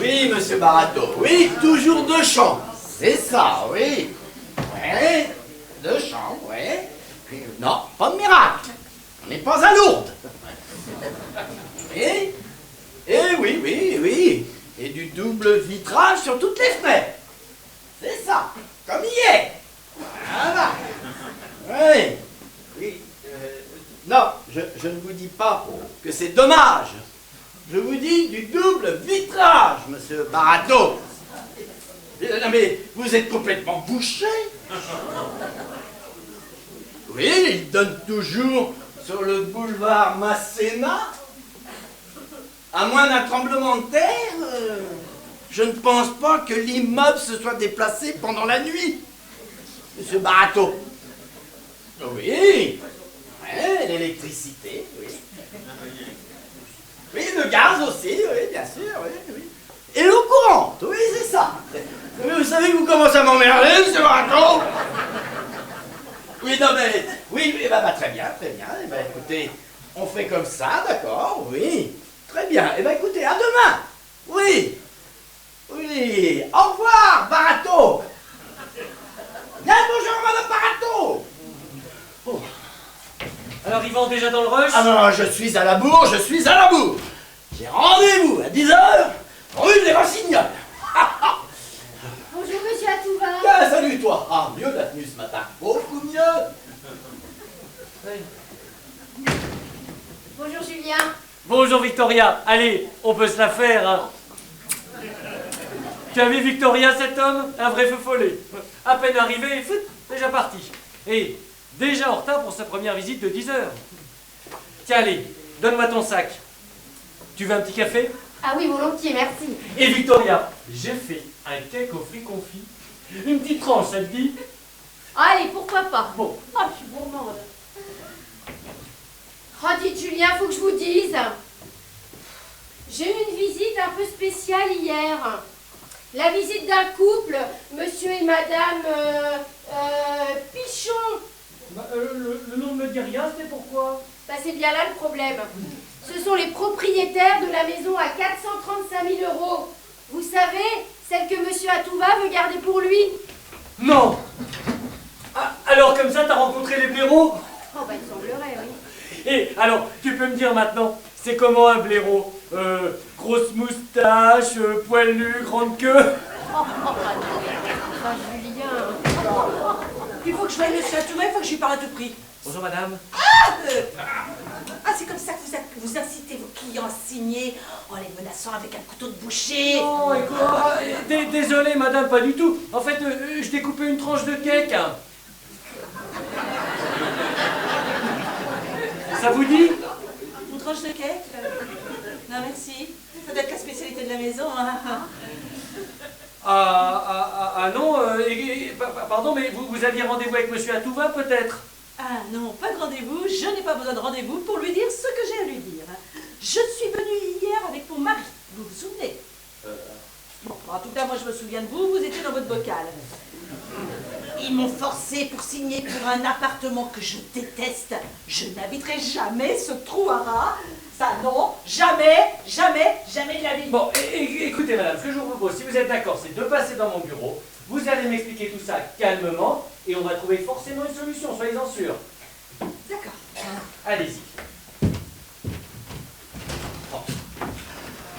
Oui, monsieur Barato, oui, toujours 2 chambres. C'est ça, oui. Ouais, 2 chambres, ouais. Non, pas de miracle. On n'est pas à Lourdes. Oui, oui. Et du double vitrage sur toutes les fenêtres. C'est ça, comme hier. Voilà. Oui. Non, je ne vous dis pas que c'est dommage. Je vous dis du double vitrage, monsieur Barato. Non mais, vous êtes complètement bouché. Oui, il donne toujours sur le boulevard Masséna. À moins d'un tremblement de terre, je ne pense pas que l'immeuble se soit déplacé pendant la nuit. Monsieur Barato. Oui. Ouais, l'électricité, oui. Oui, le gaz aussi, oui, bien sûr, oui. Et l'eau courante, oui, c'est ça. Mais vous savez que vous commencez à m'emmerder, monsieur Barato. Oui, non, mais... Oui, bah, très bien. Eh ben, écoutez, on fait comme ça, d'accord, oui. Très bien. Eh ben, écoutez, à demain. Oui. Au revoir, Barato. Bien, bonjour, madame Barato. Oh. Alors, ils vont déjà dans le rush? Ah non, je suis à la bourre. J'ai rendez-vous à 10h, rue des Rossignols. Bonjour, monsieur Atouva. Ah, salut, toi. Ah, mieux la tenue ce matin. Beaucoup mieux. Oui. Bonjour, Julien. Bonjour, Victoria. Allez, on peut se la faire, hein. Tu as vu Victoria, cet homme? Un vrai feu follet. À peine arrivé, fout, déjà parti. Et déjà en retard pour sa première visite de 10h. Tiens, allez, donne-moi ton sac. Tu veux un petit café? Ah oui, volontiers, merci. Et Victoria, j'ai fait un cake au fruits confits. Une petite tranche, ça te dit? Allez, pourquoi pas. Bon. Oh, je suis gourmande. Oh, dites, Julien, faut que je vous dise. J'ai eu une visite un peu spéciale hier. La visite d'un couple, monsieur et madame Pichon. Bah, le nom ne me dit rien, c'était pourquoi? Bah, c'est bien là le problème. Ce sont les propriétaires de la maison à 435 000 €. Vous savez, celle que monsieur Atouva veut garder pour lui. Non. Ah, alors comme ça, t'as rencontré les blaireaux? Oh, bah, il semblerait, oui. Et alors, tu peux me dire maintenant, c'est comment un blaireau? Grosse moustache, poilu, grande queue? Ah, Julien. Il faut que je voie monsieur Atouva, il faut que je lui parle à tout prix. Bonjour madame. Ah, c'est comme ça que vous incitez vos clients à signer en les menaçant avec un couteau de boucher. Non, écoute, désolé madame, pas du tout. En fait, je t'ai coupé une tranche de cake. Hein. Ça vous dit? Une tranche de cake? Non, merci. Ça doit être la spécialité de la maison. Hein. Non, pardon, mais vous aviez rendez-vous avec monsieur Atouva peut-être? Ah non, pas de rendez-vous. Je n'ai pas besoin de rendez-vous pour lui dire ce que j'ai à lui dire. Je suis venue hier avec mon mari. Vous vous souvenez? Bon, en tout cas, moi je me souviens de vous. Vous étiez dans votre bocal. Ils m'ont forcé pour signer pour un appartement que je déteste. Je n'habiterai jamais ce trou à rats. Ça non, jamais de la vie. Bon, écoutez madame, ce que je vous propose, si vous êtes d'accord, c'est de passer dans mon bureau. Vous allez m'expliquer tout ça calmement et on va trouver forcément une solution, soyez-en sûrs. D'accord. Allez-y.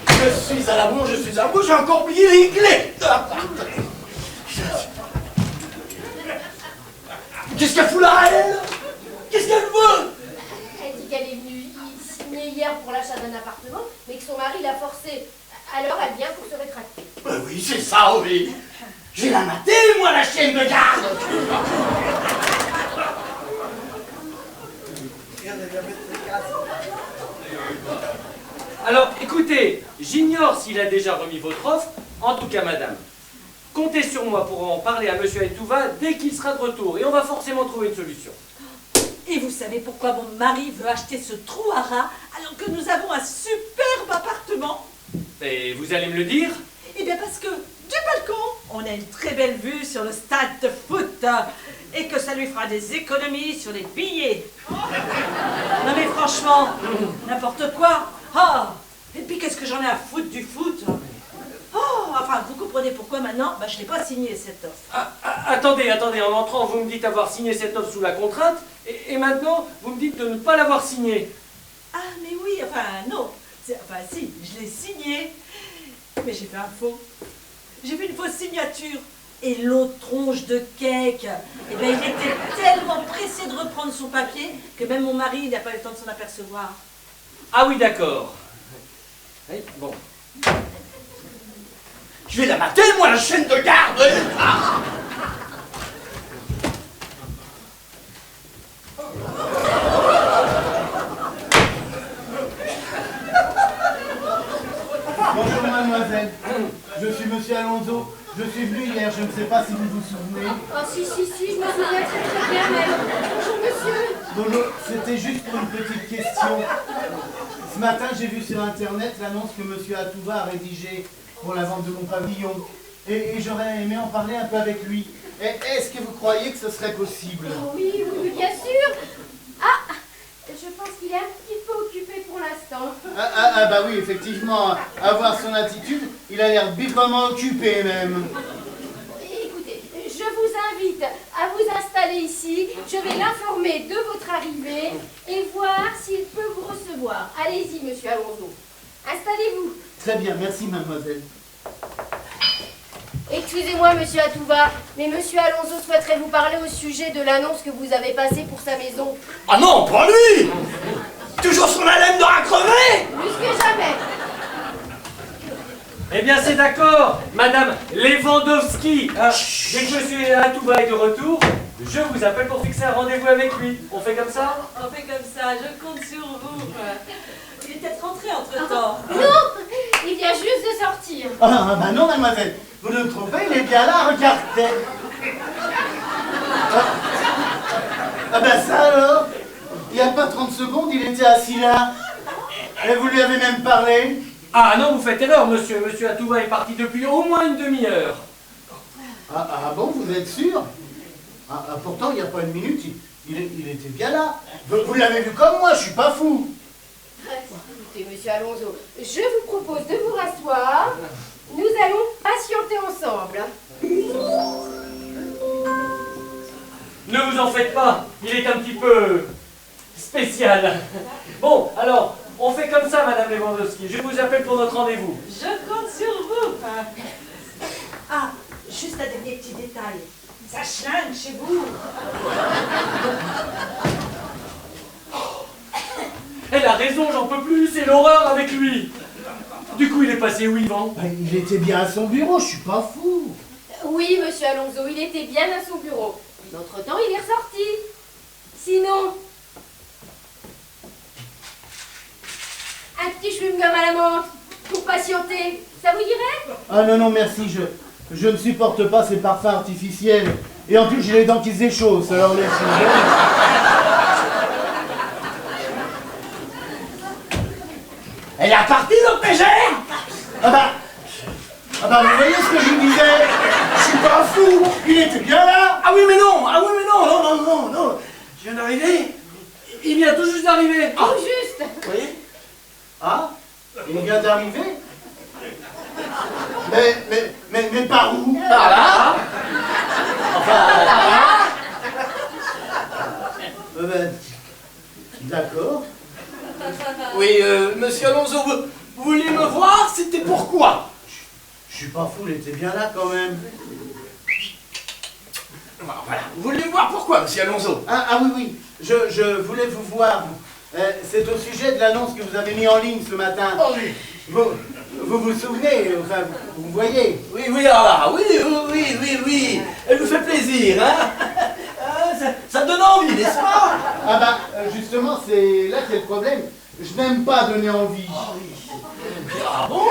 Je suis à la bourre, j'ai encore oublié les clés. Qu'est-ce qu'elle fout là, elle? Qu'est-ce qu'elle veut? Elle dit qu'elle est venue signer hier pour l'achat d'un appartement, mais que son mari l'a forcée. Alors elle vient pour se rétracter. Oui, c'est ça, oui. Je vais la mater, moi, la chienne de garde. Alors, écoutez, j'ignore s'il a déjà remis votre offre. En tout cas, madame, comptez sur moi pour en parler à monsieur Atouva dès qu'il sera de retour. Et on va forcément trouver une solution. Et vous savez pourquoi mon mari veut acheter ce trou à rats alors que nous avons un superbe appartement? Et vous allez me le dire? Eh bien parce que du balcon, on a une très belle vue sur le stade de foot et que ça lui fera des économies sur les billets. Non mais franchement, n'importe quoi. Ah, et puis qu'est-ce que j'en ai à foutre du foot? Oh, enfin, vous comprenez pourquoi maintenant, je n'ai pas signé cette offre. Attendez, en entrant, vous me dites avoir signé cette offre sous la contrainte, et maintenant, vous me dites de ne pas l'avoir signée. Ah, mais oui, enfin, non. Enfin, si, je l'ai signée, mais j'ai fait un faux. J'ai fait une fausse signature. Et l'autre tronche de cake, eh ben, il était tellement pressé de reprendre son papier que même mon mari n'a pas eu le temps de s'en apercevoir. Ah oui, d'accord. Oui, bon. Je vais la mater, moi, la chaîne de garde. Ah. Bonjour mademoiselle, je suis monsieur Alonso. Je suis venu hier, je ne sais pas si vous vous souvenez. Oh, si, je me souviens très bien, même. Bonjour, monsieur. Bonjour, c'était juste pour une petite question. Ce matin, j'ai vu sur Internet l'annonce que monsieur Atouva a rédigée pour la vente de mon pavillon. Et j'aurais aimé en parler un peu avec lui. Est-ce que vous croyez que ce serait possible? Oh, oui, bien sûr. Ah, je pense qu'il est un petit peu occupé pour l'instant. Bah oui, effectivement, à voir son attitude, il a l'air bigrement occupé même. Écoutez, je vous invite à vous installer ici. Je vais l'informer de votre arrivée et voir s'il peut vous recevoir. Allez-y, monsieur Alonso. Installez-vous. Très bien, merci mademoiselle. Excusez-moi, monsieur Atouva, mais monsieur Alonso souhaiterait vous parler au sujet de l'annonce que vous avez passée pour sa maison. Ah non, pas lui. Toujours son haleine de crever. Plus que jamais. Eh bien, c'est d'accord, madame Lewandowski. Dès que monsieur Atouva est de retour, je vous appelle pour fixer un rendez-vous avec lui. On fait comme ça? On fait comme ça, je compte sur vous. Il est peut-être rentré entre-temps. Non, il vient juste de sortir. Ah bah non mademoiselle, vous le trompez, il est bien là, regardez. Ah bah ça alors, il n'y a pas 30 secondes, il était assis là. Et vous lui avez même parlé. Ah non, vous faites erreur, monsieur. Monsieur Atouva est parti depuis au moins une demi-heure. Ah bon, vous êtes sûr? Pourtant, il n'y a pas une minute, il était bien là. Vous l'avez vu comme moi, je suis pas fou. Écoutez, monsieur Alonso, je vous propose de vous rasseoir. Nous allons patienter ensemble. Ne vous en faites pas, il est un petit peu spécial. Bon, alors, on fait comme ça, madame Lewandowski. Je vous appelle pour notre rendez-vous. Je compte sur vous. Ah, juste un dernier petit détail. Ça schlingue chez vous. Elle a raison, j'en peux plus, c'est l'horreur avec lui. Du coup, il est passé où, Yvan? Il était bien à son bureau, je suis pas fou. Oui, monsieur Alonso, il était bien à son bureau. D'entre-temps, il est ressorti. Sinon, un petit chewing-gum à la menthe pour patienter, ça vous dirait? Ah non, merci, je ne supporte pas ces parfums artificiels. Et en plus, j'ai les dents qui se déchaussent, alors les Elle est repartie, notre mégère. Ah bah, vous voyez ce que je vous disais? Je suis pas fou, il était bien là. Ah oui, mais non. Non. Je viens d'arriver. Il vient tout juste d'arriver. Tout juste. Vous voyez? Ah, il vient d'arriver? Mais par où? Par là. D'accord. Oui, monsieur Alonso, vous vouliez me voir? C'était pourquoi? Je suis pas fou, il était bien là quand même. Voilà. Vous vouliez me voir pourquoi, monsieur Alonso? Ah oui, je voulais vous voir. C'est au sujet de l'annonce que vous avez mis en ligne ce matin. Oh oui. Vous vous souvenez, enfin, vous voyez. Oui, alors là, oui. Elle vous fait plaisir, hein? Ça donne envie, n'est-ce pas? Ah bah, justement, c'est là qu'est le problème. Je n'aime pas donner envie. Ah bon?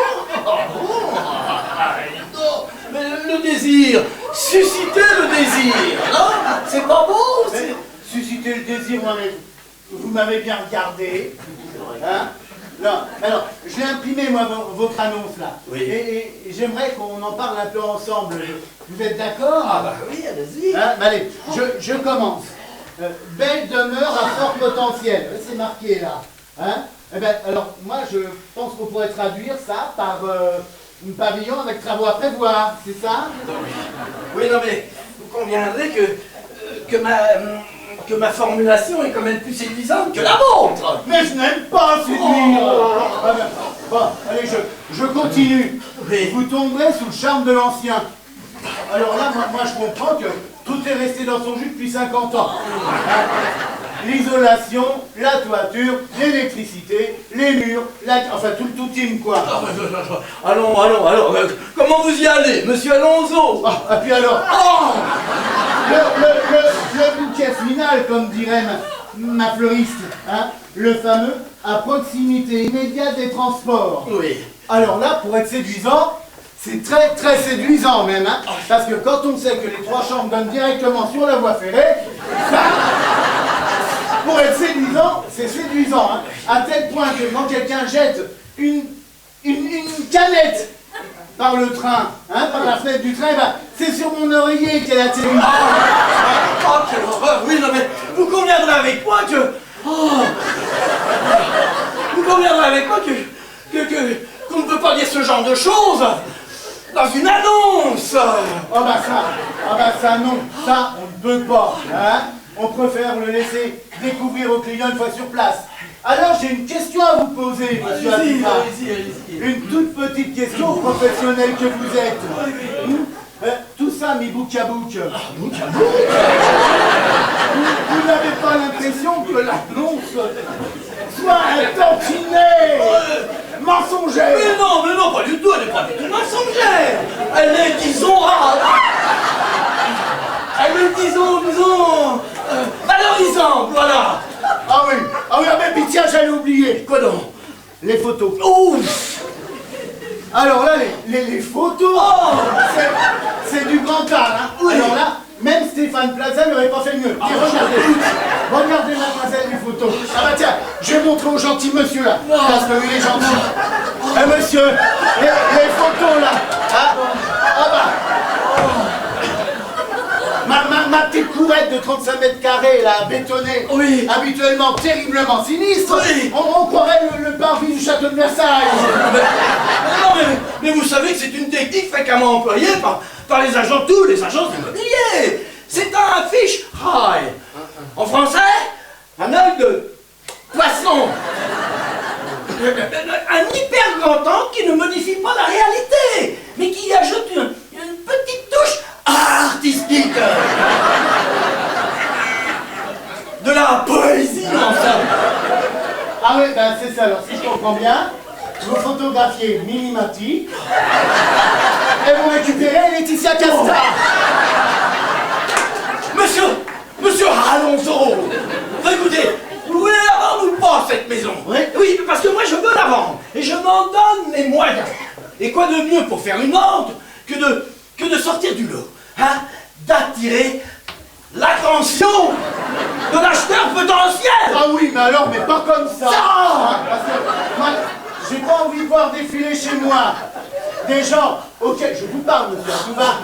Non, mais le désir, susciter le désir, non? C'est pas beau? Mais susciter le désir, moi, mais vous m'avez bien regardé. Hein? Non, alors, je vais imprimer, moi, votre annonce, là. Oui. Et j'aimerais qu'on en parle un peu ensemble. Vous êtes d'accord? Ah bah oui, allez-y. Hein, bah allez, je commence. Belle demeure à fort potentiel. C'est marqué, là. Hein? Eh ben, alors, moi, je pense qu'on pourrait traduire ça par Un pavillon avec travaux à prévoir, c'est ça? Oui, non, mais vous conviendrez que ma formulation est quand même plus séduisante que la vôtre. Mais je n'aime pas séduire. Ah ben, bon, allez, je continue. Oui. Vous tomberez sous le charme de l'ancien. Alors là, moi je comprends que tout est resté dans son jus depuis 50 ans. L'isolation, la toiture, l'électricité, les murs, enfin tout le tout team quoi. Allons, comment vous y allez, monsieur Alonso? Ah, et puis alors, Oh le bouquet final, comme dirait ma fleuriste, hein, le fameux à proximité immédiate des transports. Oui. Alors là, pour être séduisant, c'est très très séduisant même, hein, parce que quand on sait que les 3 chambres donnent directement sur la voie ferrée, ça, pour être séduisant, c'est séduisant, hein, à tel point que quand quelqu'un jette une canette par le train, hein, par la fenêtre du train, bah, c'est sur mon oreiller qu'elle atterrit. Oh, quelle horreur! Oui, non, mais vous conviendrez avec moi que... Oh. Vous conviendrez avec moi qu'on ne peut pas dire ce genre de choses dans une annonce! Ah bah ça non, ça on ne peut pas, hein. On préfère le laisser découvrir aux clients une fois sur place. Alors j'ai une question à vous poser, monsieur Atiba. Allez-y. Une toute petite question professionnelle que vous êtes. Tout ça mis bout à bout. Vous n'avez pas l'impression que l'annonce soit un tantinet mensongère? Mais non, pas du tout, elle n'est pas du tout mensongère! Elle est, disons, valorisante, voilà! Ah oui, mais puis tiens, j'allais oublier. Quoi donc? Les photos. Ouf! Alors là, les photos, c'est du grand art, hein. Oui. Alors là, même Stéphane Plaza n'aurait pas fait mieux. Tiens, regardez, mademoiselle, les photos. Ah bah tiens, je vais montrer au gentil monsieur là, parce que lui il est gentil. Eh monsieur, les photos là, hein. Ah bah, ma petite courette de 35 mètres carrés là, bétonnée, Oui. habituellement terriblement sinistre, Oui. on croirait le parvis du château de Versailles. Mais vous savez que c'est une technique fréquemment employée par les agents, tous les agences immobiliers. C'est un fish eye. En français, un œil de poisson. Un hyper grand angle qui ne modifie pas la réalité, mais qui y ajoute une petite touche artistique. De la poésie, enfin. Ah oui, ben c'est ça, alors si je comprends bien, vous photographiez Minimati et vous récupérez Laetitia Casta. Monsieur Alonso, écoutez, vous voulez la vendre ou pas cette maison? Oui, parce que moi je veux la vendre et je m'en donne les moyens. Et quoi de mieux pour faire une vente que de sortir du lot, hein, d'attirer l'attention de l'acheteur potentiel. Ah oui, mais alors, mais pas comme ça. Parce que moi, j'ai pas envie de voir défiler chez moi des gens auxquels, je vous parle, monsieur Atiba,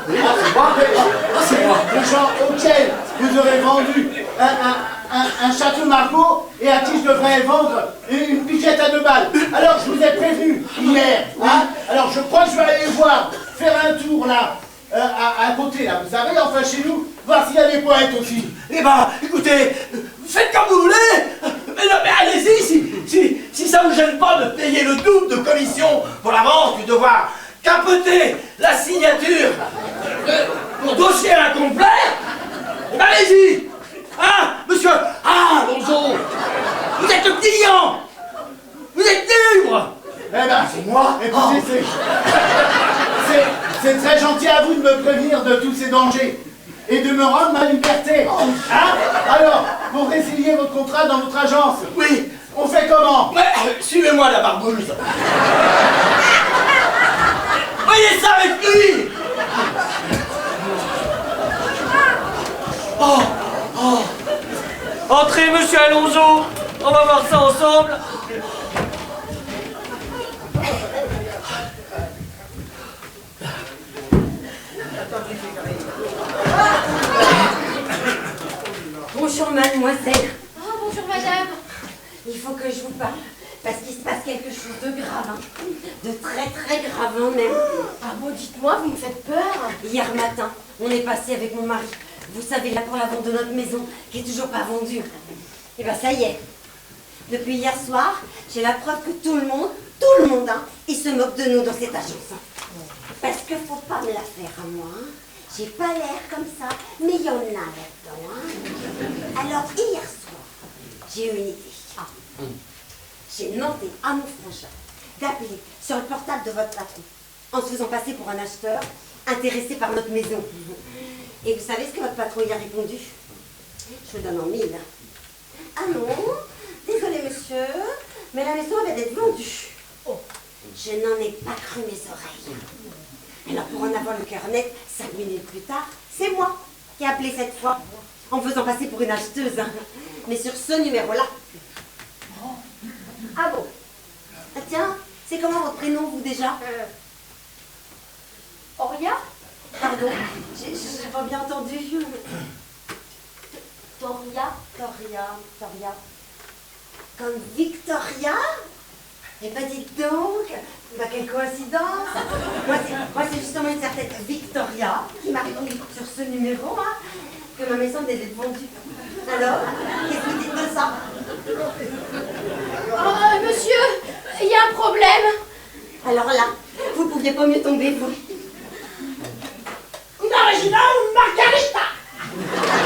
C'est moi. des gens auxquels vous aurez vendu un château Margaux et à qui je devrais vendre une piquette à 2 balles. Alors, je vous ai prévenu hier, hein. Alors, je crois que je vais aller voir, faire un tour là, à côté là, vous savez, enfin chez nous, voir s'il y a des poètes aussi. Eh ben, écoutez, faites comme vous voulez. Mais allez-y, si ça vous gêne pas de payer le double de commission pour la vente, puis de devoir capoter la signature pour dossier incomplet, eh ben allez-y. Hein, monsieur Alonso, vous êtes le client. Vous êtes libre. Eh ben, C'est moi. écoutez, c'est très gentil à vous de me prévenir de tous ces dangers et de me rendre ma liberté. Hein? Alors, pour résilier votre contrat dans notre agence, Oui. on fait comment? Ouais, suivez-moi la barbouze. Voyez ça avec lui. Entrez, monsieur Alonso. On va voir ça ensemble. Bonjour mademoiselle. Oh, bonjour madame. Il faut que je vous parle parce qu'il se passe quelque chose. chose de grave, hein. De très très grave hein, même. Ah bon, dites-moi, vous me faites peur. Hier matin, on est passé avec mon mari. Vous savez, là pour la vente de notre maison, qui est toujours pas vendue. Et ben ça y est. Depuis hier soir, j'ai la preuve que tout le monde, hein, il se moque de nous dans cette agence. Parce que faut pas me la faire à moi. Hein. J'ai pas l'air comme ça, mais il y en a là-dedans. Hein. Alors hier soir, j'ai eu une idée. J'ai demandé à mon frangin d'appeler sur le portable de votre patron en se faisant passer pour un acheteur intéressé par notre maison. Et vous savez ce que votre patron y a répondu? Je vous donne en 1000. Ah non, désolé monsieur, mais la maison avait d'être vendue. Oh, je n'en ai pas cru mes oreilles. Alors pour en avoir le cœur net, 5 minutes plus tard, c'est moi qui ai appelé cette fois en me faisant passer pour une acheteuse. Hein. Mais sur ce numéro-là. Ah bon? Ah tiens, c'est comment votre prénom, vous, déjà? Oria? Pardon, j'ai pas bien entendu. Toria? Toria. Comme Victoria? Eh ben dites donc, bah quelle coïncidence. Moi c'est justement une certaine Victoria qui m'a répondu sur ce numéro, hein, que ma maison devait être vendue. Alors, qu'est-ce que vous dites de ça? Oh, monsieur, il y a un problème. Alors là, vous pouviez pas mieux tomber, vous. Una Regina, une margarita.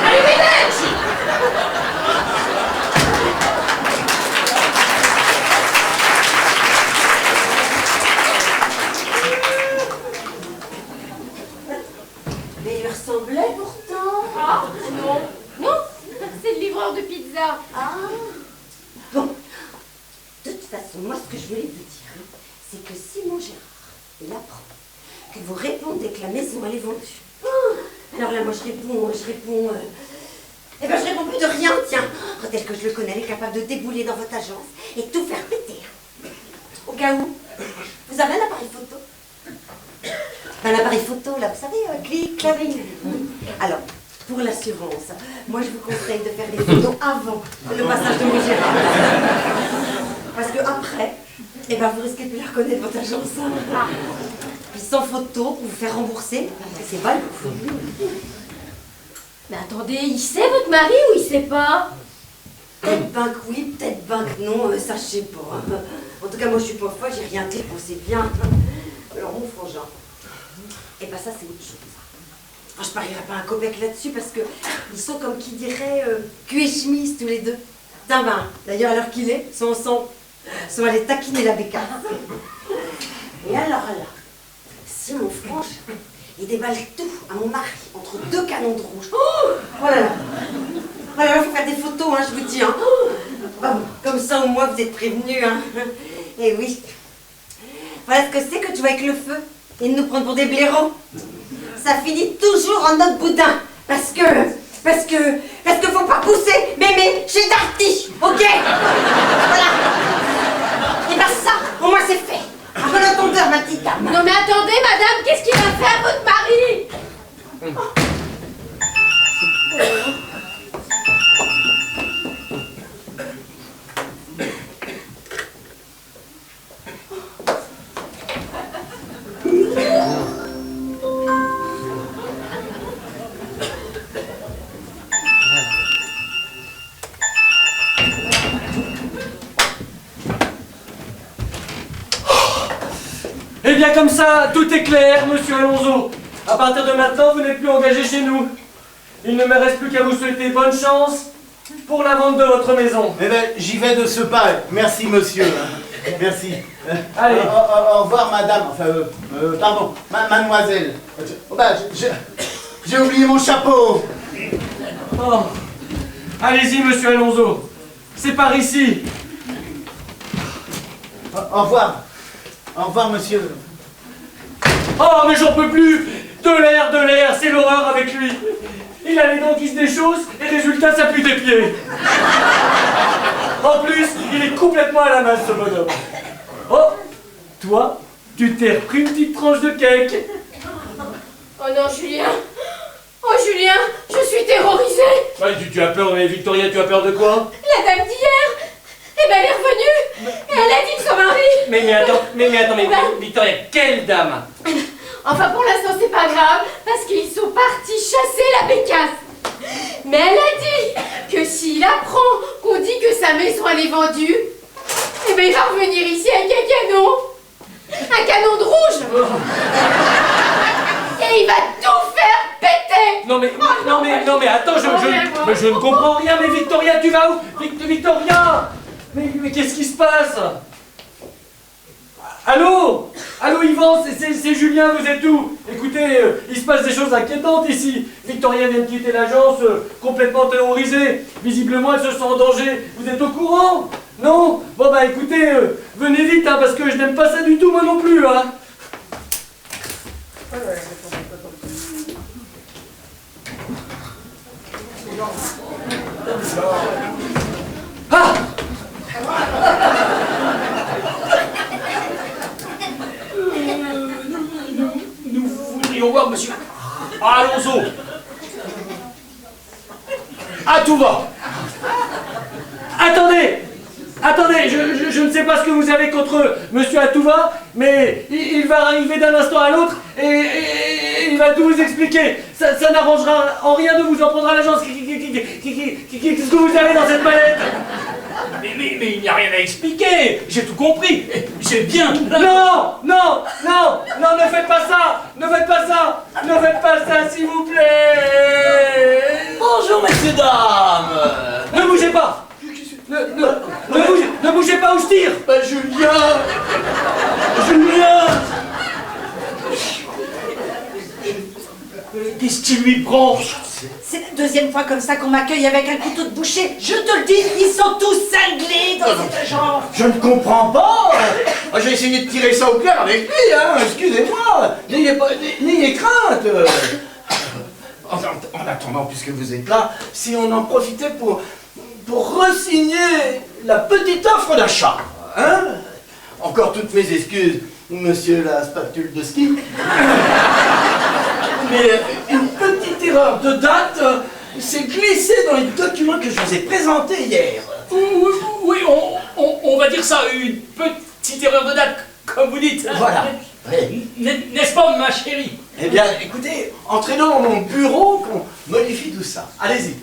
Arrivederci. Mais il lui ressemblait pourtant. Ah, non. Non, c'est le livreur de pizza. Ah. Bon, de toute façon, moi ce que je voulais vous dire, hein, c'est que si mon Gérard, il apprend que vous répondez que la maison elle est vendue, alors là moi je réponds, eh ben je réponds plus de rien, tiens. Tel que je le connais, elle est capable de débouler dans votre agence et tout faire péter. Au cas où, vous avez un appareil photo? Un appareil photo, là, vous savez, clic, claving. Alors, pour l'assurance, moi je vous conseille de faire des photos avant le passage de mon Gérard. Parce que après, eh ben, vous risquez de plus la reconnaître votre agence. Puis sans photo, pour vous faire rembourser, c'est pas le coup. Mais attendez, il sait votre mari ou il sait pas? Peut-être ben que oui, peut-être ben que non, ça je sais pas. En tout cas, moi je suis pas folle, j'ai rien dit, on sait bien. Alors mon frangin, eh ben ça c'est autre chose. Je parierais pas un copec là-dessus parce que ils sont comme qui dirait cul et chemise tous les deux. Tiens ben, d'ailleurs à l'heure qu'il est, ils sont ensemble, ils sont allés taquiner la bécane. Et alors là, si mon frangin, il déballe tout à mon mari entre deux canons de rouge. Oh là là. Oh là là, faut faire des photos, hein, je vous dis. Hein. Bah, comme ça, au moins, vous êtes prévenus. Hein. Et oui. Voilà ce que c'est que de jouer avec le feu et de nous prendre pour des blaireaux. Ça finit toujours en notre boudin. Parce que faut pas pousser mémé chez Darty. Ok? Voilà. Et ben ça, au moins, c'est fait. Après le tombeur, ma petite dame. Non mais attendez, madame, qu'est-ce qu'il va faire votre mari? Eh bien comme ça, tout est clair, monsieur Alonso. À partir de maintenant, vous n'êtes plus engagé chez nous. Il ne me reste plus qu'à vous souhaiter bonne chance pour la vente de votre maison. Eh ben, j'y vais de ce pas. Merci, monsieur. Merci. Allez. Au revoir, madame. Enfin, pardon, mademoiselle. Oh, bah, j'ai oublié mon chapeau. Oh. Allez-y, monsieur Alonso. C'est par ici. Au revoir. Au revoir, monsieur. Oh, mais j'en peux plus. De l'air, c'est l'horreur avec lui. Il a les dents qui se déchaussent et résultat, ça pue des pieds. En plus, il est complètement à la masse, ce bonhomme. Oh, toi, tu t'es repris une petite tranche de cake. Oh non, Julien. Oh Julien, je suis terrorisée. Ouais, tu as peur, mais Victoria, tu as peur de quoi? La dame d'hier, eh ben elle est revenue et elle a dit que son mari, Mais attends, mais Victoria, quelle dame? Enfin, pour l'instant, c'est pas grave, parce qu'ils sont partis chasser la bécasse. Mais elle a dit que s'il apprend qu'on dit que sa maison, elle est vendue, eh ben, il va revenir ici avec un canon de rouge. Et il va tout faire péter. Non mais attends, je ne comprends rien, mais Victoria, tu vas où? Victoria! Mais qu'est-ce qui se passe? Allô? Allô Yvan, c'est Julien, vous êtes où? Écoutez, il se passe des choses inquiétantes ici. Victoria vient de quitter l'agence, complètement terrorisée. Visiblement, elle se sent en danger. Vous êtes au courant? Non? Bon bah écoutez, venez vite, hein, parce que je n'aime pas ça du tout, moi non plus, hein. Ah! Nous voudrions voir monsieur Alonso. À tout va. Attendez, je ne sais pas ce que vous avez contre monsieur Atouva, mais il va arriver d'un instant à l'autre et il va tout vous expliquer. Ça n'arrangera en rien de vous en prendre à l'agence. Qu'est-ce que vous avez dans cette mallette? Mais il n'y a rien à expliquer. J'ai tout compris. J'ai bien... Non, ne faites pas ça. Ne faites pas ça, s'il vous plaît. Bonjour, messieurs, dames. Ne bougez pas. Ne bougez pas ou je tire. Bah, Julien. Qu'est-ce qui lui prend? C'est la deuxième fois comme ça qu'on m'accueille avec un couteau de boucher. Je te le dis, ils sont tous cinglés dans cette agence. Je ne comprends pas. Moi, je vais essayer de tirer ça au clair avec lui, hein. Excusez-moi. N'ayez crainte. En attendant, puisque vous êtes là, si on en profitait pour re-signer la petite offre d'achat, hein? Encore toutes mes excuses, monsieur la spatule de ski. Mais une petite erreur de date s'est glissée dans les documents que je vous ai présentés hier. Oui, on va dire ça, une petite erreur de date, comme vous dites. Voilà. Oui. N'est-ce pas, ma chérie? Eh bien, écoutez, entrez dans mon bureau qu'on modifie tout ça. Allez-y.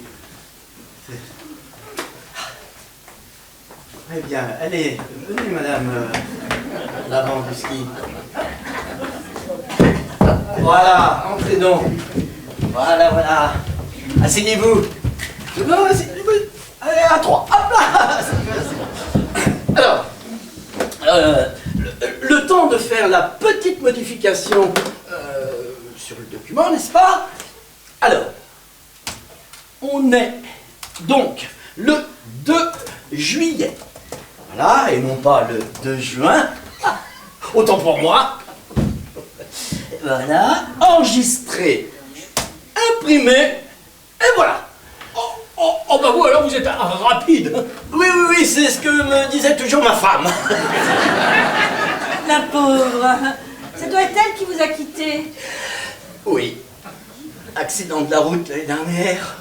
Eh bien, allez, venez, madame la vente du ski. Voilà, entrez donc. Voilà. Asseyez-vous. Non, asseyez-vous. Allez, à 3. Hop là. Alors, le temps de faire la petite modification sur le document, n'est-ce pas? Alors, on est donc le 2 juillet. Voilà, et non pas le 2 juin. Ah, autant pour moi. Voilà, enregistré, imprimé, et voilà. Oh bah vous alors vous êtes rapide. Oui, c'est ce que me disait toujours ma femme. La pauvre. Ça doit être elle qui vous a quitté. Oui, accident de la route l'année dernière.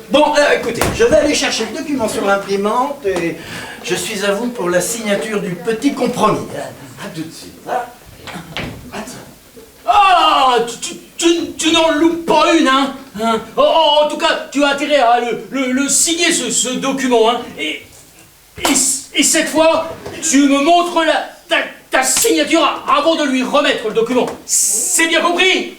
Bon, écoutez, je vais aller chercher le document sur l'imprimante et je suis à vous pour la signature du petit compromis. À tout de suite. Hein? Ah, tu n'en loupes pas une, hein, en tout cas, tu as intérêt à le signer, ce document, hein. Et cette fois, tu me montres ta signature avant de lui remettre le document. C'est bien compris?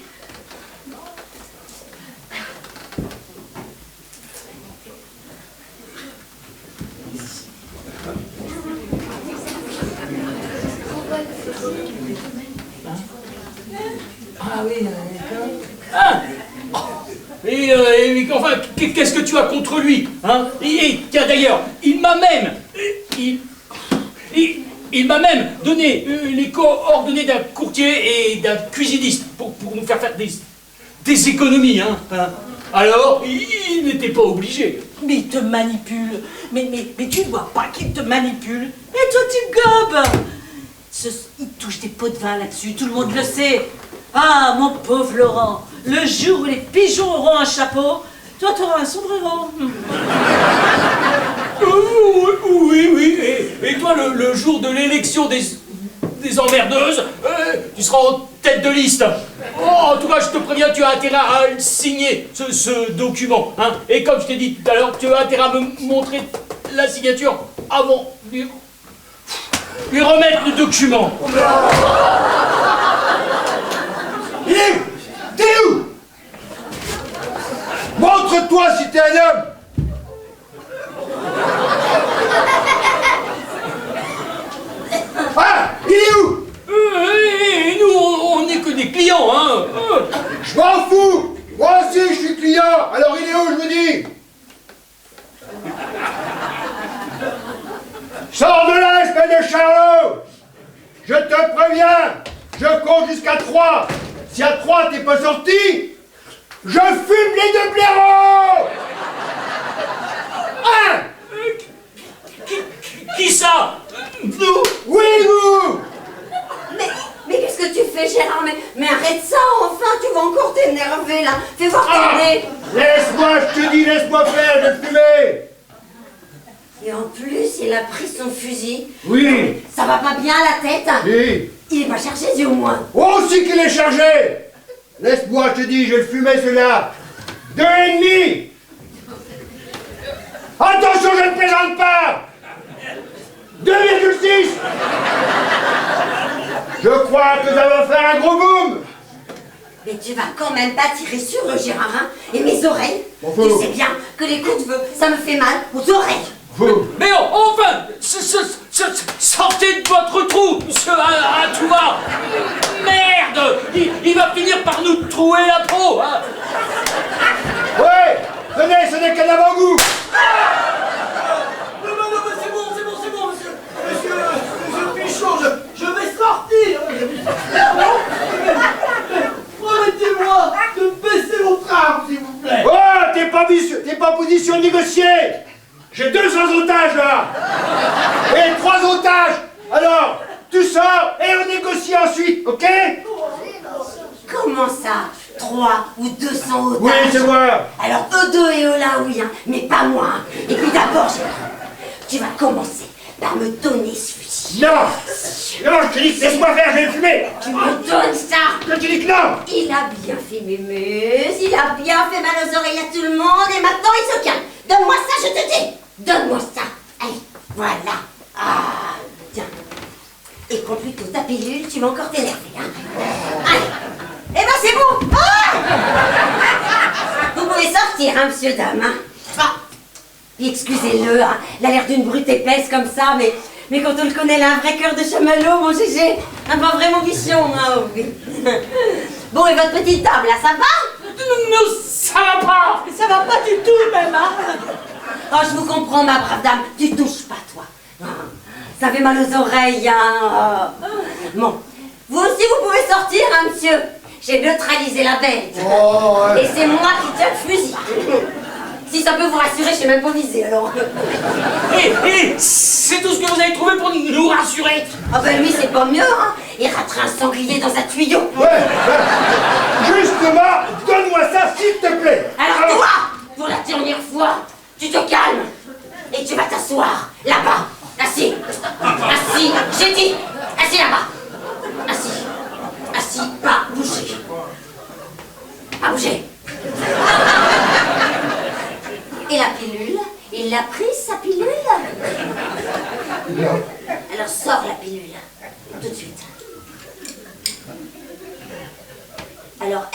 Ah oui, d'accord. Hein? Et enfin, qu'est-ce que tu as contre lui, hein? Et tiens, d'ailleurs, il m'a même donné les coordonnées d'un courtier et d'un cuisiniste pour nous faire des économies, hein? Alors, il n'était pas obligé. Mais il te manipule. Mais tu ne vois pas qu'il te manipule. Et toi, tu gobes. Il touche des pots de vin là-dessus, tout le monde le sait. Ah, mon pauvre Laurent, le jour où les pigeons auront un chapeau, toi, tu auras un sombrero. Oui. Et toi, le jour de l'élection des emmerdeuses, tu seras en tête de liste. Oh, en tout cas, je te préviens, tu as intérêt à signer ce document. Hein. Et comme je t'ai dit tout à l'heure, tu as intérêt à me montrer la signature avant de lui remettre le document. Il est où? T'es où? Montre-toi si t'es un homme. Ah, il est où? Et nous, on n'est que des clients, hein. Je m'en fous. Moi aussi, je suis client. Alors il est où, je vous dis? Sors de là, espèce de charlot. Je te préviens. Je compte jusqu'à 3. Si à 3 t'es pas sorti, je fume les deux blaireaux. 1. Qui ça? Nous? Oui, vous. Mais qu'est-ce que tu fais, Gérard? Mais arrête ça, enfin, tu vas encore t'énerver, là. Fais voir ton nez. Laisse-moi, je te dis, laisse-moi faire, je vais fumer. Et en plus, il a pris son fusil. Oui. Ça va pas bien à la tête? Oui. Il est pas chargé, du au moins. Oh, aussi qu'il est chargé. Laisse-moi, je te dis, je vais le fumer, celui-là. 2,5. Attention, je ne plaisante pas. 2,6. Je crois que ça va faire un gros boom. Mais tu vas quand même pas tirer sur le Gérard, hein? Et mes oreilles? Bonjour. Tu sais bien que les coups de feu, ça me fait mal aux oreilles. Vous. Mais enfin, sortez de votre trou, monsieur à tout va. Merde, il va finir par nous trouer la peau. Hein. Ouais, venez, ce n'est qu'un avant-goût. Non, c'est bon, monsieur Pichon, je vais sortir. Promettez-moi de baisser votre arme, s'il vous plaît. Oh, t'es pas en position de négocier. J'ai 200 otages, là. Et 3 otages. Alors, tu sors et on négocie ensuite, ok? Comment ça? 3 ou 200 otages? Oui, c'est moi. Alors eux deux et eux là, oui, hein, mais pas moi. Hein. Et puis d'abord, tu vas commencer par me donner ce fusil. Non, je te dis, laisse-moi faire, je vais le fumer. Tu me donnes ça. Je te dis que non. Il a bien fait Mémuse, il a bien fait mal aux oreilles à tout le monde et maintenant il se calme. Donne-moi ça, je te dis. Donne-moi ça. Allez, voilà. Ah, tiens. Et prends plutôt ta pilule, tu vas encore t'énerver. Hein. Allez. Eh ben c'est bon. Ah, vous pouvez sortir, hein, monsieur, dame. Hein. Ah. Puis excusez-le, hein. Il a l'air d'une brute épaisse comme ça, mais quand on le connaît, il a un vrai cœur de chamallow, mon Gégé. Un pas vraiment bichon, hein, oui. Bon, et votre petite table, là, ça va? Non, ça va pas. Ça va pas du tout, même, hein. Oh, je vous comprends, ma brave dame. Tu touches pas, toi. Ah, ça fait mal aux oreilles, hein. Bon. Vous aussi, vous pouvez sortir, hein, monsieur. J'ai neutralisé la bête. Oh, ouais. Et c'est moi qui tiens le fusil. Si ça peut vous rassurer, je sais même pas viser, alors. Et c'est tout ce que vous avez trouvé pour nous rassurer. Ah ben lui, c'est pas mieux, hein. Il raterait un sanglier dans un tuyau. Ouais. Justement, donne-moi ça, s'il te plaît. Alors toi, pour la dernière fois, tu te calmes. Et tu vas t'asseoir, là-bas. Assis. Assis, j'ai dit. Assis là-bas. Assis. Assis, pas bouger. Pas bouger. Et la pilule? Il a pris sa pilule? Alors sors la pilule. Tout de suite. Alors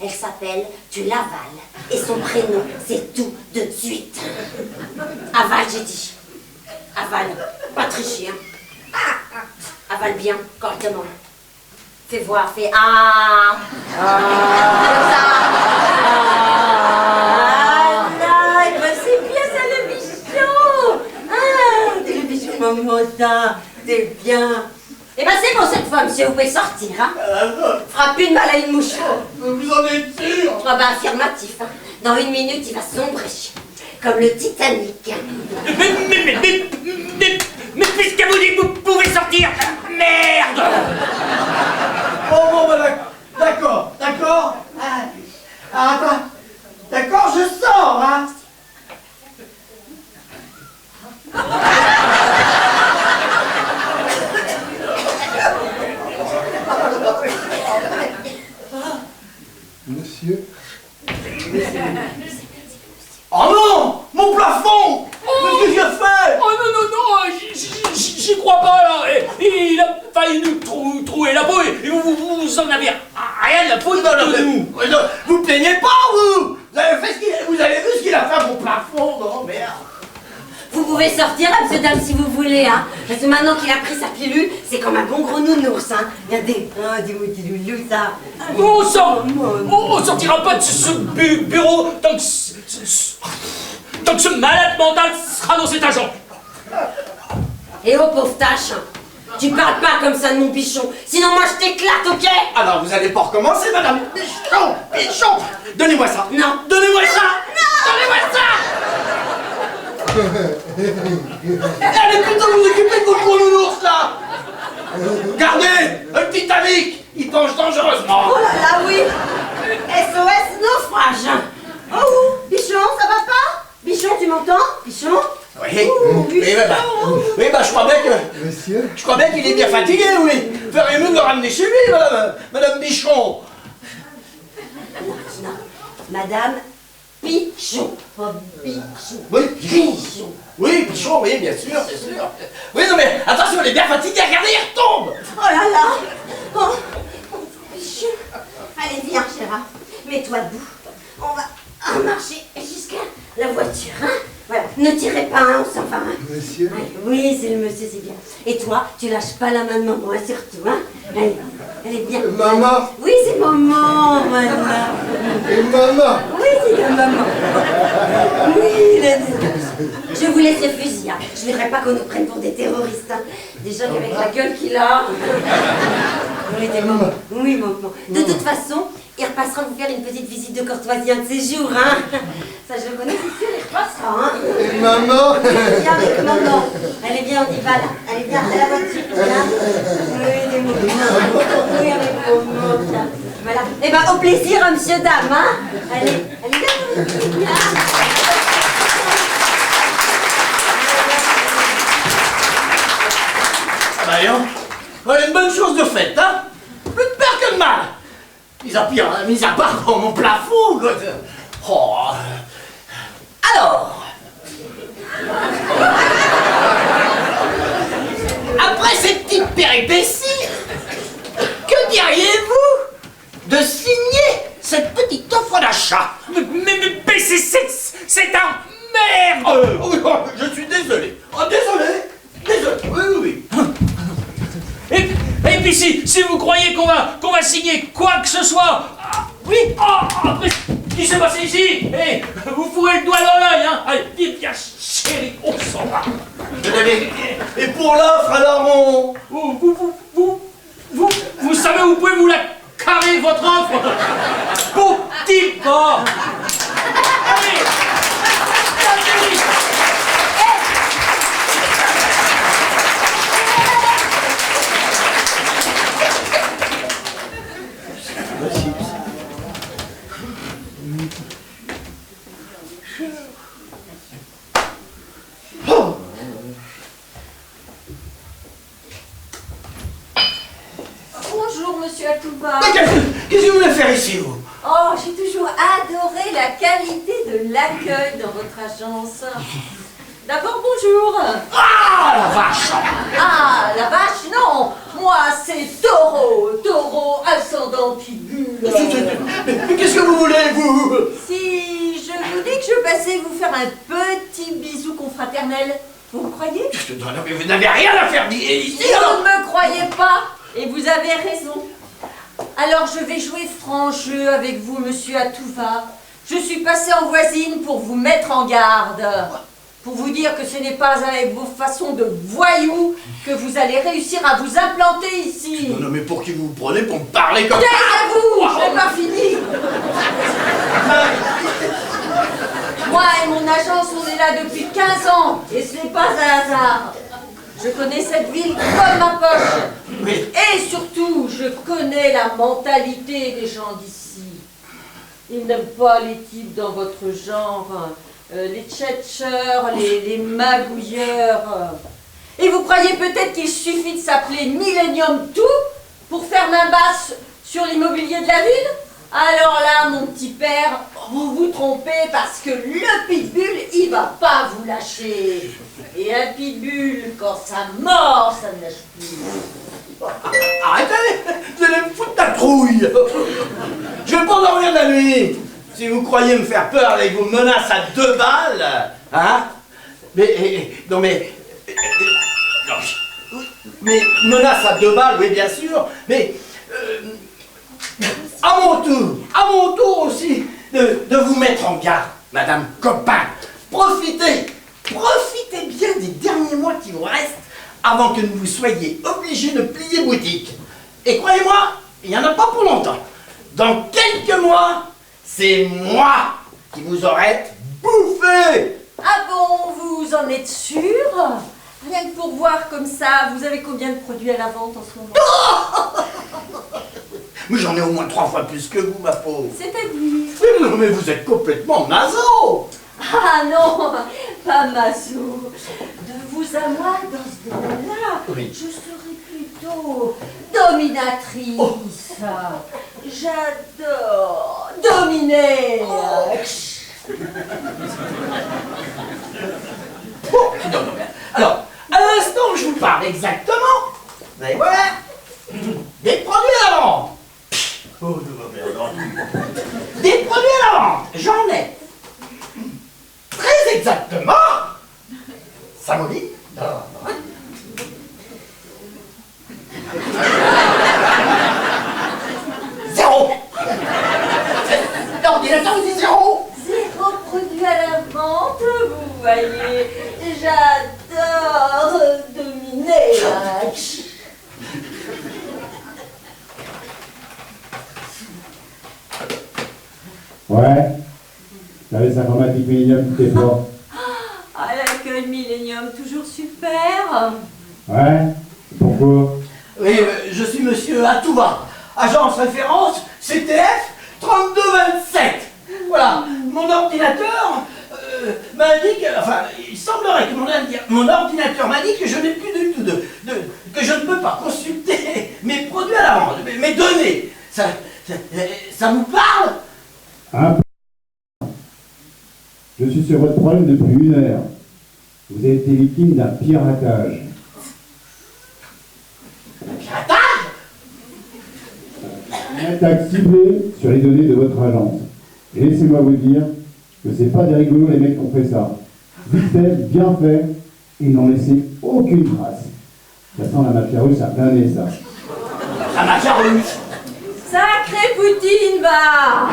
elle s'appelle, tu l'avales. Et son prénom, c'est tout de suite. Avale, j'ai dit. Avale. Pas tricher, hein. Avale bien, correctement. Fais voir, fais ah. Comme ça. Ah, ben c'est bien ça le bichon. Ah, t'es le bichon, maman, ça. C'est bien. Eh ben c'est bon cette fois, monsieur, vous pouvez sortir, hein. Fera plus de mal à une mouche. Vous en êtes sûr? Ah ben affirmatif, hein. Dans 1 minute, il va sombrer. Comme le Titanic. Mais puisque vous dites que vous pouvez sortir, merde. Bon, d'accord. Attends. D'accord, je sors, hein. crois pas là. Il a failli nous trouer la peau et vous en avez rien à foutre de nous. Non, vous plaignez pas, vous. Vous avez vu ce qu'il a fait à mon plafond, non, merde. Vous pouvez sortir, monsieur dame, si vous voulez, hein. Parce que maintenant qu'il a pris sa pilule, c'est comme un bon gros nounours, hein. Regardez, des petits loulous, ça. On sortira pas de ce bureau tant que ce malade mental sera dans cet agent. Et oh, pauvre tâche, tu parles pas comme ça de mon bichon, sinon moi je t'éclate, ok? Alors, vous allez pas recommencer, madame. Bichon. Donnez-moi ça. Non. Donnez-moi ça. Non. Donnez-moi ça. Allez plutôt vous occuper de votre gros nounours, là. Regardez, le petit Amic, il penche dangereusement. Oh là là, oui. SOS naufrage. Oh, Bichon, ça va pas? Bichon, tu m'entends? Bichon? Oui. Bichon. Oui, je crois bien que... Monsieur? Je crois bien qu'il est bien fatigué, oui. Ferait mieux de le ramener chez lui, madame Bichon. Non, Madame Pichon. Oh, Bichon. Oui, Bichon. Oui, Pichon, oui, bien sûr, bien sûr. Oui, non mais, attention, il est bien fatigué, regardez, il retombe. Oh là là. Oh, Bichon. Allez, viens, Chéra. Mets-toi debout. On va marcher jusqu'à la voiture, hein. Voilà, ne tirez pas, hein, on s'en va. Hein. Monsieur? Allez, oui, c'est le monsieur, c'est bien. Et toi, tu lâches pas la main de maman, hein, surtout, hein. Allez, bien. Maman? Oui, c'est maman, maintenant. Et maman? Oui, c'est la maman. Oui, je vous laisse le fusil, hein. Je voudrais pas qu'on nous prenne pour des terroristes, hein. Déjà qu'avec la gueule qu'il a... On était maman. Oui, maman. De toute façon, il repassera vous faire une petite visite de courtoisie un de ces jours, hein. Ça, je le connais, c'est sûr, il repassera, hein. Et maman? Viens avec maman. Allez, viens, on y va, là. Allez, viens, à la voiture, là. Oui, des mots. Oui, avec maman, tiens. Voilà. Eh ben, au plaisir, hein, monsieur, dame, hein. Allez, viens. Voyons, voilà une bonne chose de faite, hein. Plus de peur que de mal. Mis à part pour mon plafond, quoi. Oh. Alors. Après ces petites péripéties, que diriez-vous de signer cette petite offre d'achat? Mais c'est un merde. Je suis désolé. Oh, désolé. Oui. Et puis si vous croyez qu'on va signer quoi que ce soit, après ce qui s'est passé ici, vous fourrez le doigt dans l'œil, hein. Allez, viens chérie, on s'en va. Et pour l'offre, alors Vous savez, vous pouvez vous la carrer, votre offre. Beau petit pas. Allez. Bonjour, monsieur Atouba. Qu'est-ce que vous voulez faire ici, vous? Oh, j'ai toujours adoré la qualité de l'accueil dans votre agence. D'abord, bonjour. Ah, la vache! Ah, la vache, non. Moi, c'est taureau, ascendant pitbull. Mais qu'est-ce que vous voulez, vous? Si je vous dis que je passais vous faire un petit bisou confraternel, vous me croyez? Non, mais vous n'avez rien à faire ici, Si alors. vous ne me croyez pas, et vous avez raison. Alors je vais jouer franc jeu avec vous, monsieur Atouva. Je suis passée en voisine pour vous mettre en garde. Pour vous dire que ce n'est pas avec vos façons de voyous que vous allez réussir à vous implanter ici. Non, mais pour qui vous prenez pour me parler comme ça? Taisez-vous, je n'ai pas fini. Moi et mon agence, on est là depuis 15 ans, et ce n'est pas un hasard. Je connais cette ville comme ma poche. Oui. Et surtout, je connais la mentalité des gens d'ici. Ils n'aiment pas les types dans votre genre, les tchatcheurs, les magouilleurs. Et vous croyez peut-être qu'il suffit de s'appeler Millennium Tout pour faire main basse sur l'immobilier de la ville? Alors là, mon petit père, vous vous trompez parce que le pitbull, il va pas vous lâcher. Et un pitbull, quand ça mord, ça ne lâche plus. Arrêtez, vous allez me foutre la trouille. Je vais pas dormir de la nuit. Si vous croyez me faire peur avec vos menaces à 2 balles, hein? Non mais menaces à 2 balles, oui bien sûr, mais à mon tour aussi de vous mettre en garde, Madame Copain. Profitez bien des derniers mois qui vous restent avant que vous soyez obligés de plier boutique. Et croyez-moi, il n'y en a pas pour longtemps. Dans quelques mois, c'est moi qui vous aurai bouffé. Ah bon, vous en êtes sûr? Rien que pour voir comme ça, vous avez combien de produits à la vente en ce moment? Mais j'en ai au moins 3 fois plus que vous, ma pauvre. C'est-à-dire? Non, mais vous êtes complètement naso. Ah non, pas maso. De vous à moi, dans ce domaine-là, Oui. je serais plutôt dominatrice. Oh. J'adore dominer. Oh, non, mais alors, à l'instant où je vous parle exactement, mais voilà, des produits à la vente. Oh, non, mais des produits à la vente, j'en ai. Très exactement, ça me dit. Zéro. L'ordinateur dit zéro. Zéro produit à la vente, vous voyez. J'adore dominer. Ouais. Service informatique Millennium, tout est fort. Ah, l'accueil Millennium, toujours super. Ouais. Pourquoi? Oui, je suis monsieur Atouva, agence référence CTF 3227. Voilà, mon ordinateur m'indique, enfin, il semblerait que mon ordinateur m'indique que je n'ai plus du tout que je ne peux pas consulter mes produits à la vente, mes données. Ça vous parle? Un peu. Je suis sur votre problème depuis 1 heure. Vous avez été victime d'un piratage. Piratage? Une attaque ciblée sur les données de votre agence. Et laissez-moi vous dire que c'est pas des rigolos les mecs qui ont fait ça. Vite fait, bien fait, ils n'ont laissé aucune trace. Ça sent la mafia russe à plein nez, ça. La mafia russe. Sacré Poutine, va.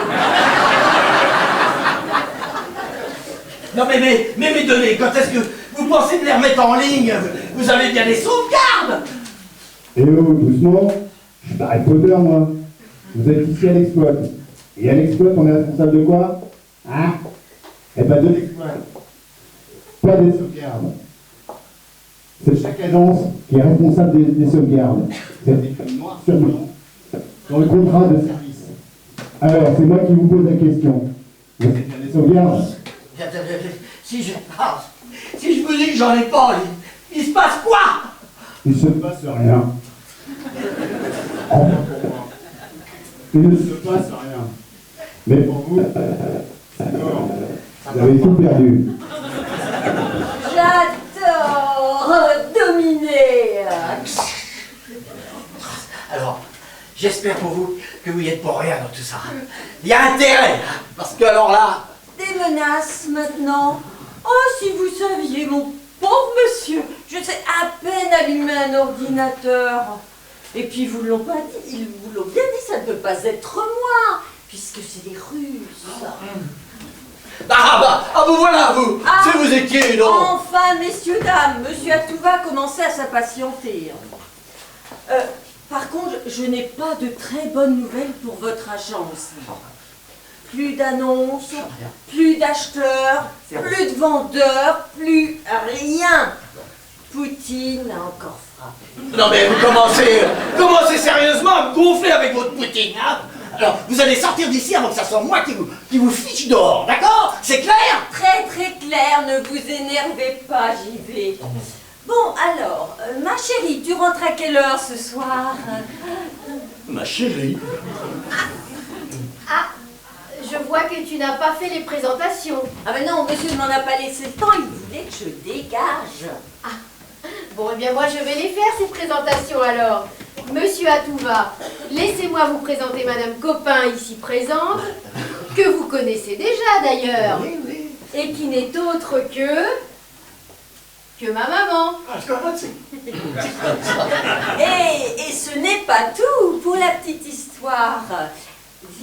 Non mais mes données, quand est-ce que vous pensez de les remettre en ligne? Vous avez bien des sauvegardes. Eh oh, doucement. Je suis pas Harry Potter, moi. Vous êtes ici à l'exploit. Et à l'exploit, on est responsable de quoi? Hein? Eh ben de l'exploit. Pas des sauvegardes. C'est chaque agence qui est responsable des sauvegardes. C'est écrit noir sur blanc dans le contrat de service. Alors, c'est moi qui vous pose la question. Vous avez bien des sauvegardes? Si je vous dis que j'en ai pas, il se passe quoi? Il se passe rien. Il ne se passe rien. Mais pour vous, c'est mort. Vous avez tout perdu. J'adore dominer. Alors, j'espère pour vous que vous y êtes pour rien dans tout ça. Il y a intérêt, parce que alors là... Des menaces maintenant. Oh, si vous saviez, mon pauvre monsieur, je sais à peine allumer un ordinateur. Et puis, ils vous l'ont pas dit, ils vous l'ont bien dit, ça ne peut pas être moi, puisque c'est des Russes. vous voilà, vous. Ah. Si vous étiez, non. Enfin, messieurs, dames, monsieur Atouva commençait à s'impatienter. Par contre, je n'ai pas de très bonnes nouvelles pour votre agence. Plus d'annonces, plus d'acheteurs, plus de vendeurs, plus rien. Poutine a encore frappé. Non mais vous commencez sérieusement à me gonfler avec votre Poutine, hein. Alors, vous allez sortir d'ici avant que ça soit moi qui vous fiche dehors, d'accord? C'est clair? Très très clair, ne vous énervez pas, j'y vais. Bon, alors, ma chérie, tu rentres à quelle heure ce soir? Ma chérie. Ah, je je vois que tu n'as pas fait les présentations. Ah ben non, monsieur ne m'en a pas laissé le temps, il voulait que je dégage. Bon, eh bien moi je vais les faire ces présentations alors. Monsieur Atouva, laissez-moi vous présenter Madame Copin ici présente, que vous connaissez déjà d'ailleurs, et qui n'est autre que ma maman. Et ce n'est pas tout, pour la petite histoire.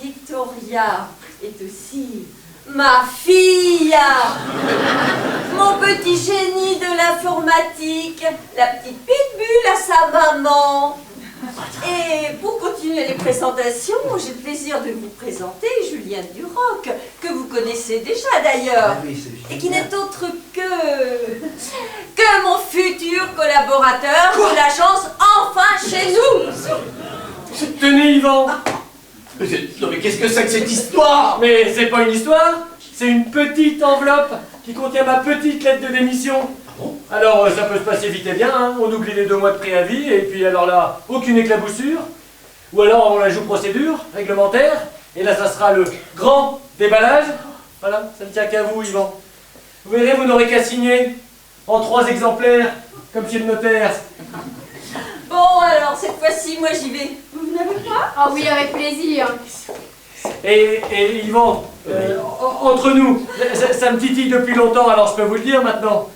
Victoria est aussi ma fille, mon petit génie de l'informatique, la petite pitbull à sa maman. Et pour continuer les présentations, j'ai le plaisir de vous présenter Julienne Duroc, que vous connaissez déjà d'ailleurs, et qui n'est autre que mon futur collaborateur de l'agence Enfin Chez Nous. Tenez, Yvan. Non mais qu'est-ce que c'est que cette histoire? Mais c'est pas une histoire, c'est une petite enveloppe qui contient ma petite lettre de démission. Alors ça peut se passer vite et bien, hein. On oublie les 2 mois de préavis et puis alors là, aucune éclaboussure. Ou alors on la joue procédure réglementaire et là ça sera le grand déballage. Voilà, ça ne tient qu'à vous, Yvan. Vous verrez, vous n'aurez qu'à signer en 3 exemplaires, comme chez le notaire. Bon alors, cette fois-ci, moi j'y vais. Vous venez avec moi? Ah oui, avec plaisir. Et Yvan, entre nous, ça me titille depuis longtemps, alors je peux vous le dire maintenant.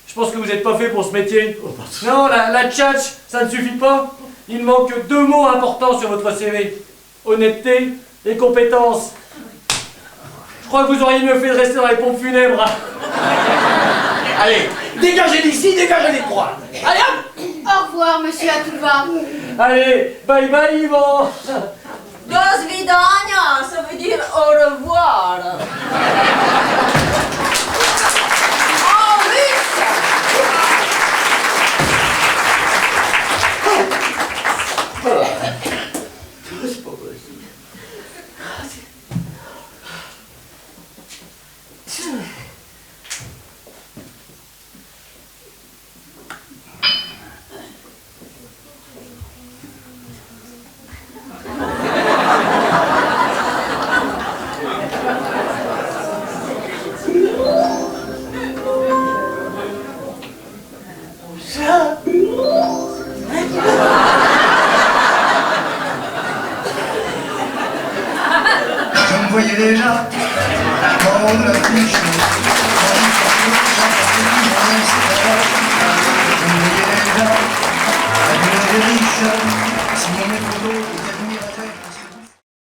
Je pense que vous n'êtes pas fait pour ce métier. Non, la tchatch, ça ne suffit pas. Il manque 2 mots importants sur votre CV. Honnêteté et compétence. Je crois que vous auriez mieux fait de rester dans les pompes funèbres. Allez, dégagez d'ici, dégagez les 3. Allez hop. Au revoir, monsieur Atouva. Allez, bye bye Yvan. Do svidania, ça veut dire au revoir. En russe. C'est pas possible. Je me voyais déjà dans la fiche. Je me voyais déjà à des riches, signer mes photos.